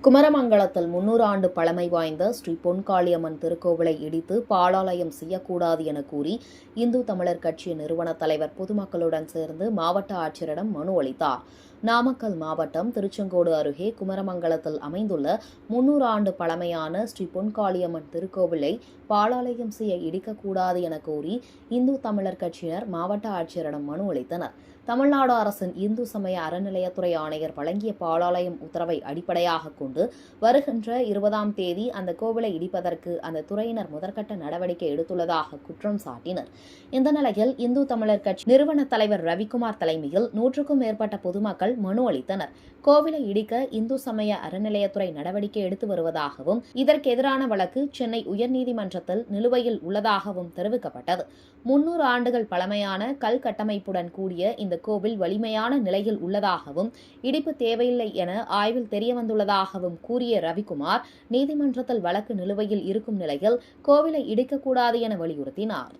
குமரமங்கலத்தில் 300 ஆண்டு பழமை வாய்ந்த ஸ்ரீ பொன்காளியம்மன் திருக்கோவிலை இடித்து பாழாலயம் செய்யக்கூடாது என கூறி இந்து தமிழர் கட்சி நிறுவன தலைவர் பொதுமக்களுடன் சேர்ந்து மாவட்ட ஆட்சியரிடம் மனு அளித்தார். நாமக்கல் மாவட்டம் திருச்செங்கோடு அருகே குமரமங்கலத்தில் அமைந்துள்ள 300 ஆண்டு பழமையான ஸ்ரீ பொன்காளியம்மன் திருக்கோவிலை பாழாலயம் செய்ய இடிக்கக்கூடாது என கோரி இந்து தமிழர் கட்சியினர் மாவட்ட ஆட்சியரிடம் மனு அளித்தனர். தமிழ்நாடு அரசின் இந்து சமய அறநிலையத்துறை ஆணையர் வழங்கிய பாழாலயம் உத்தரவை அடிப்படையாக கொண்டு வருகின்ற 20ஆம் தேதி அந்த கோவிலை இடிப்பதற்கு அந்த துறையினர் முதற்கட்ட நடவடிக்கை எடுத்துள்ளதாக குற்றம் சாட்டினர். இந்த நிலையில் இந்து தமிழர் கட்சி நிறுவன தலைவர் ரவிக்குமார் தலைமையில் 100க்கும் மேற்பட்ட பொதுமக்கள் மனு அளித்தனர். கோவிலை இடிக்க இந்து சமய அறநிலையத்துறை நடவடிக்கை எடுத்து வருவதாகவும் இதற்கு எதிரான வழக்கு சென்னை உயர்நீதிமன்றத்தில் நிலுவையில் உள்ளதாகவும் தெரிவிக்கப்பட்டது. 300 ஆண்டுகள் பழமையான கல் கட்டமைப்புடன் கூடிய இந்த கோவில் வலிமையான நிலையில் உள்ளதாகவும் இடிப்பு தேவையில்லை என ஆய்வில் தெரியவந்துள்ளதாகவும் கூறிய ரவிக்குமார் நீதிமன்றத்தில் வழக்கு நிலுவையில் இருக்கும் நிலையில் கோவிலை இடிக்கக்கூடாது என வலியுறுத்தினார்.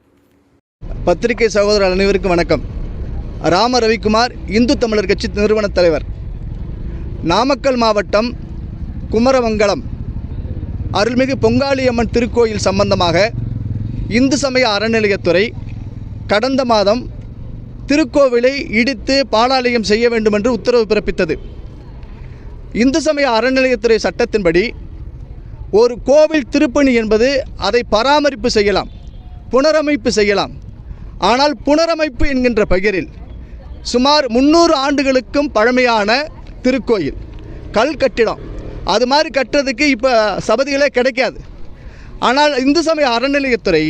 பத்திரிகை சகோதரர் அனைவருக்கும் வணக்கம். ராம ரவிக்குமார், இந்து தமிழர் கட்சி நிறுவன தலைவர். நாமக்கல் மாவட்டம் குமரமங்கலம் அருள்மிகு பொங்காளியம்மன் திருக்கோயில் சம்பந்தமாக இந்து சமய அறநிலையத்துறை கடந்த மாதம் திருக்கோவிலை இடித்து பாழாலயம் செய்ய வேண்டும் என்று உத்தரவு பிறப்பித்தது. இந்து சமய அறநிலையத்துறை சட்டத்தின்படி ஒரு கோவில் திருப்பணி என்பது அதை பராமரிப்பு செய்யலாம், புனரமைப்பு செய்யலாம். ஆனால் புனரமைப்பு என்கின்ற பெயரில் சுமார் 300 ஆண்டுகளுக்கும் பழமையான திருக்கோயில் கல் கட்டிடம் அது மாதிரி கட்டுறதுக்கு இப்போ சபதிகளே கிடைக்காது. ஆனால் இந்து சமய அறநிலையத்துறை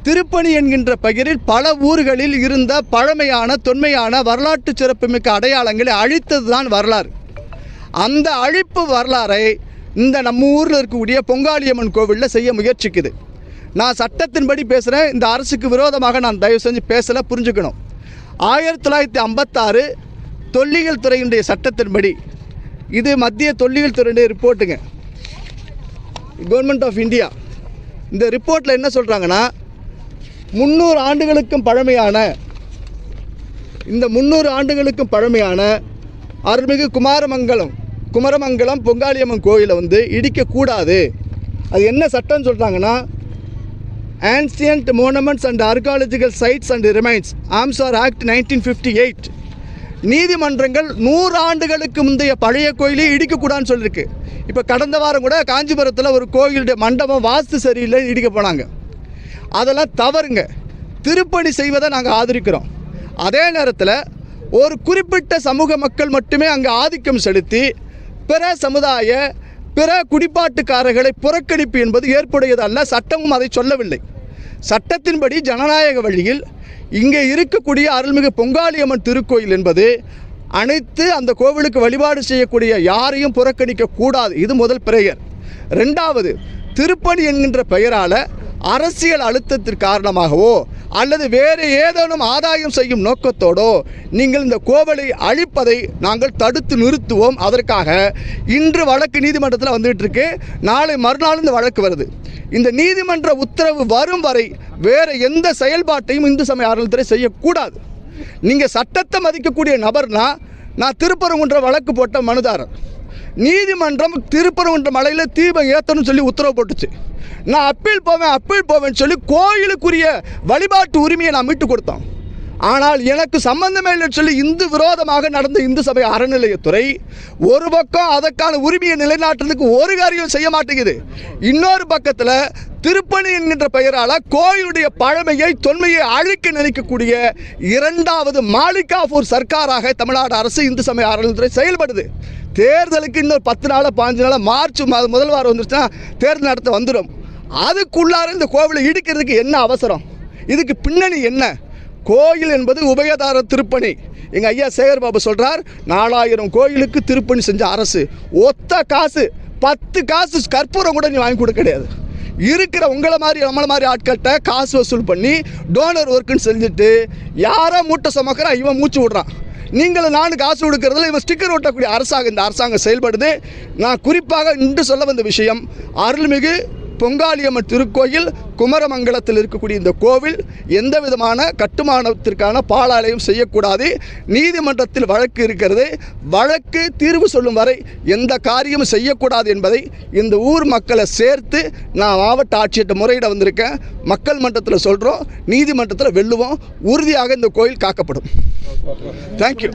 திருப்பணி என்கின்ற பெயரில் பல ஊர்களில் இருந்த பழமையான தொன்மையான வரலாற்று சிறப்புமிக்க அடையாளங்களை அழித்ததுதான் வரலாறு. அந்த அழிப்பு வரலாறை இந்த நம்ம ஊரில் இருக்கக்கூடிய பொங்காளியம்மன் கோவிலில் செய்ய முயற்சிக்குது. நான் சட்டத்தின்படி பேசுகிறேன், இந்த அரசுக்கு விரோதமாக நான் தயவு செஞ்சு பேசலை, புரிஞ்சுக்கணும். 1956 தொல்லியல் துறையினுடைய சட்டத்தின்படி, இது மத்திய தொல்லியல் துறையினுடைய ரிப்போர்ட்டுங்க, கவர்மெண்ட் ஆஃப் இந்தியா. இந்த ரிப்போர்ட்டில் என்ன சொல்கிறாங்கன்னா, 300 ஆண்டுகளுக்கும் பழமையான இந்த 300 ஆண்டுகளுக்கும் பழமையான அருள்மிகு குமரமங்கலம் பொங்காளியம்மன் கோயிலை இடிக்கக்கூடாது. அது என்ன சட்டம்னு சொல்கிறாங்கன்னா, ancient monuments and archaeological sites and remains ஆம்சார் ஆக்ட் 1958. நீதிமன்றங்கள் 100 ஆண்டுகளுக்கு முந்தைய பழைய கோயிலை இடிக்கக்கூடாதுன்னு சொல்லியிருக்கு. இப்போ கடந்த வாரம் கூட காஞ்சிபுரத்தில் ஒரு கோயிலுடைய மண்டபம் வாஸ்து சரியில்லை இடிக்க போனாங்க. அதெல்லாம் தவறுங்க. திருப்பணி செய்வதை நாங்கள் ஆதரிக்கிறோம். அதே நேரத்தில் ஒரு குறிப்பிட்ட சமூக மக்கள் மட்டுமே அங்கே ஆதிக்கம் செலுத்தி பிற சமுதாய பிற குடிப்பாட்டுக்காரர்களை புறக்கணிப்பு என்பது ஏற்புடையதல்ல. சட்டமும் அதை சொல்லவில்லை. சட்டத்தின்படி ஜனநாயக வழியில் இங்கே இருக்கக்கூடிய அருள்மிகு பொங்காளியம்மன் திருக்கோயில் என்பது அனைத்து அந்த கோவிலுக்கு வழிபாடு செய்யக்கூடிய யாரையும் புறக்கணிக்க கூடாது. இது முதல் பிரேயர். ரெண்டாவது, திருப்பணி என்கின்ற பெயரால் அரசியல் அழுத்தத்திற்கு காரணமாகவோ அல்லது வேறு ஏதேனும் ஆதாயம் செய்யும் நோக்கத்தோடோ நீங்கள் இந்த கோவிலை அழிப்பதை நாங்கள் தடுத்து நிறுத்துவோம். அதற்காக இன்று வழக்கு நீதிமன்றத்தில் வந்துகிட்டு இருக்கு. நாளை மறுநாள் இந்த வழக்கு வருது. இந்த நீதிமன்ற உத்தரவு வரும் வரை வேறு எந்த செயல்பாட்டையும் இந்து சமய அறநிலையத்துறை செய்யக்கூடாது. நீங்கள் சட்டத்தை மதிக்கக்கூடிய நபர்னா, நான் திருப்பரங்குன்ற வழக்கு போட்ட மனுதாரர். நீதிமன்றம் திருப்பரங்குன்ற மலையில் தீபம் ஏற்றணும்னு சொல்லி உத்தரவு போட்டுச்சு. நான் அப்பீல் போவேன்னு சொல்லி கோயிலுக்குரிய வழிபாட்டு உரிமையை நான் மீட்டு கொடுத்தோம். ஆனால் எனக்கு சம்பந்தமே இல்லைன்னு சொல்லி இந்து விரோதமாக நடந்த இந்து சபை அறநிலையத்துறை ஒரு பக்கம் அதற்கான உரிமையை நிலைநாட்டுறதுக்கு ஒரு காரியம் செய்ய மாட்டேங்குது. இன்னொரு பக்கத்தில் திருப்பணி என்கின்ற பெயரால் கோயிலுடைய பழமையை தொன்மையை அழிக்க நினைக்கக்கூடிய 2வது மாலிகாபூர் சர்க்காராக தமிழ்நாடு அரசு இந்து சமய அறநிலையத்துறை செயல்படுது. தேர்தலுக்கு இன்னொரு 10 நாள் 15 நாள் மார்ச் முதல் வாரம் வந்துருச்சுன்னா தேர்தல் நடத்த வந்துடும். அதுக்குள்ளார இந்த கோவிலை இடிக்கிறதுக்கு என்ன அவசரம்? இதுக்கு பின்னணி என்ன? கோயில் என்பது உபயதார திருப்பணி. எங்கள் ஐயா சேகர்பாபு சொல்கிறார், 4000 கோயிலுக்கு திருப்பணி செஞ்ச அரசு ஒத்த காசு 10 காசு கற்பூரம் கூட நீ வாங்கி கொடுக்க கிடையாது. இருக்கிற உங்களை மாதிரி நம்மளை மாதிரி ஆட்கள்கிட்ட காசு வசூல் பண்ணி டோனர் ஒர்க்குன்னு செஞ்சுட்டு யாரோ மூட்டை சுமக்கிற இவன் மூச்சு விடுறான். நீங்களும் நானும் காசு கொடுக்கறதுல இவன் ஸ்டிக்கர் ஒட்டக்கூடிய அரசாங்கம் இந்த அரசாங்கம் செயல்படுது. நான் குறிப்பாக இன்று சொல்ல வந்த விஷயம், அருள்மிகு பொங்காளியம்மன் திருக்கோயில் குமரமங்கலத்தில் இருக்கக்கூடிய இந்த கோவில் எந்த விதமான கட்டுமானத்திற்கான பாலாலயம் செய்யக்கூடாது. நீதிமன்றத்தில் வழக்கு இருக்கிறது. வழக்கு தீர்வு சொல்லும் வரை எந்த காரியமும் செய்யக்கூடாது என்பதை இந்த ஊர் மக்களை சேர்த்து நான் மாவட்ட ஆட்சியர்கிட்ட முறையிட வந்திருக்கேன். மக்கள் மன்றத்தில் சொல்கிறோம், நீதிமன்றத்தில் வெல்லுவோம். உறுதியாக இந்த கோயில் காக்கப்படும். தேங்க்யூ.